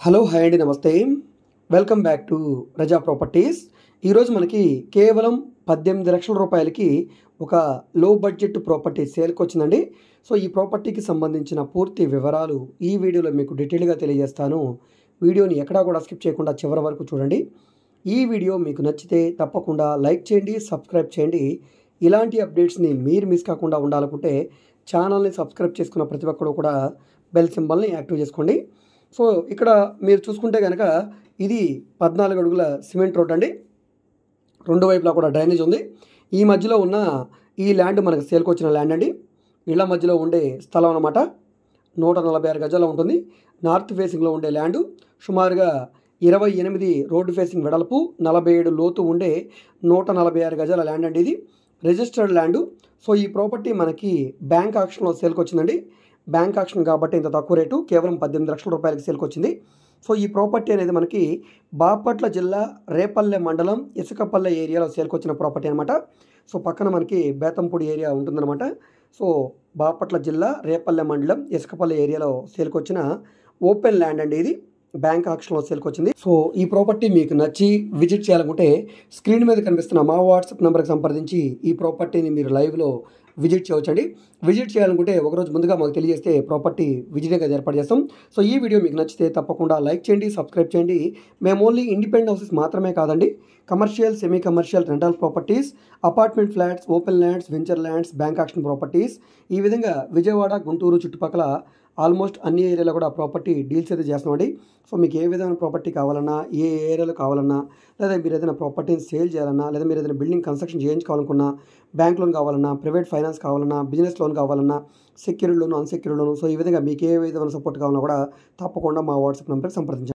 Hello hi అండి, నమస్తే. Welcome back to Raza properties. ఈరోజు మనకి కేవలం 18 లక్షల రూపాయలకి ఒక లో బడ్జెట్ ప్రాపర్టీ సేల్కి వచ్చిందండి. సో ఈ ప్రాపర్టీకి సంబంధించిన పూర్తి వివరాలు ఈ వీడియోలో మీకు డీటెయిల్గా తెలియజేస్తాను. వీడియోని ఎక్కడా కూడా స్కిప్ చేయకుండా చివరి వరకు చూడండి. ఈ వీడియో మీకు నచ్చితే తప్పకుండా లైక్ చేయండి, సబ్స్క్రైబ్ చేయండి. ఇలాంటి అప్డేట్స్ని మీరు మిస్ కాకుండా ఉండాలనుకుంటే ఛానల్ని సబ్స్క్రైబ్ చేసుకున్న ప్రతి ఒక్కరు కూడా బెల్ సింబల్ని యాక్టివ్ చేసుకోండి. సో ఇక్కడ మీరు చూసుకుంటే కనుక ఇది 14 అడుగుల సిమెంట్ రోడ్ అండి. రెండు వైపులా కూడా డ్రైనేజ్ ఉంది. ఈ మధ్యలో ఉన్న ఈ ల్యాండ్ మనకు సేల్కి వచ్చిన ల్యాండ్ అండి. ఇళ్ల మధ్యలో ఉండే స్థలం అన్నమాట. 146 గజాలు ఉంటుంది. నార్త్ ఫేసింగ్లో ఉండే ల్యాండ్. సుమారుగా 28 రోడ్డు ఫేసింగ్ వెడల్పు, 47 లోతు ఉండే 146 గజాల ల్యాండ్ అండి. ఇది రిజిస్టర్డ్ ల్యాండ్. సో ఈ ప్రాపర్టీ మనకి బ్యాంక్ ఆక్షన్లో సేల్కి వచ్చిందండి. బ్యాంక్ ఆక్షన్ కాబట్టి ఇంత తక్కువ రేటు, కేవలం 18 లక్షల రూపాయలకి సేల్కి వచ్చింది. సో ఈ ప్రాపర్టీ అనేది మనకి బాపట్ల జిల్లా రేపల్లె మండలం ఇసుకపల్లె ఏరియాలో సేల్కి వచ్చిన ప్రాపర్టీ అనమాట. సో పక్కన మనకి బేతంపూడి ఏరియా ఉంటుందన్నమాట. సో బాపట్ల జిల్లా రేపల్లె మండలం ఇసుకపల్లె ఏరియాలో సేల్కి వచ్చిన ఓపెన్ ల్యాండ్ అండి. ఇది బ్యాంక్ ఆక్షన్లో సేల్కి వచ్చింది. సో ఈ ప్రాపర్టీ మీకు నచ్చి విజిట్ చేయాలనుకుంటే స్క్రీన్ మీద కనిపిస్తున్న మా వాట్సాప్ నెంబర్కి సంప్రదించి ఈ ప్రాపర్టీని మీరు లైవ్లో విజిట్ చేయవచ్చండి. విజిట్ చేయాలనుకుంటే ఒకరోజు ముందుగా మాకు తెలియజేస్తే ప్రాపర్టీ విజిటింగ్ అయితే ఏర్పాటు చేస్తాం. సో ఈ వీడియో మీకు నచ్చితే తప్పకుండా లైక్ చేయండి, సబ్స్క్రైబ్ చేయండి. మేము ఓన్లీ ఇండిపెండెంట్ హౌసెస్ మాత్రమే కాదండి, commercial, semi commercial, rental properties, apartment flats, open lands, venture lands, bank auction properties, ఈ విధంగా విజయవాడ, గుంటూరు చుట్టుపక్కల ఆల్మోస్ట్ అన్ని ఏరియాలో కూడా ప్రాపర్టీ డీల్స్ అయితే చేస్తున్నామండి. సో మీకు ఏ విధమైన ప్రాపర్టీ కావాలన్నా, ఏ ఏరియాలో కావాలన్నా, లేదా మీరు ఏదైనా ప్రాపర్టీని సేల్ చేయాలన్నా, లేదా మీరు ఏదైనా బిల్డింగ్ కన్స్ట్రక్షన్ చేయించుకోవాలనుకున్నా, బ్యాంక్ లోన్ కావాలన్నా, ప్రైవేట్ ఫైనాన్స్ కావాలన్నా, బిజినెస్ లోన్ కావాలన్నా, secured loan, unsecured loan, so ఈ విధంగా మీకు ఏ విధమైన సపోర్ట్ కావాలన్నా కూడా తప్పకుండా మా వాట్సాప్ నెంబర్కి సంప్రదించండి.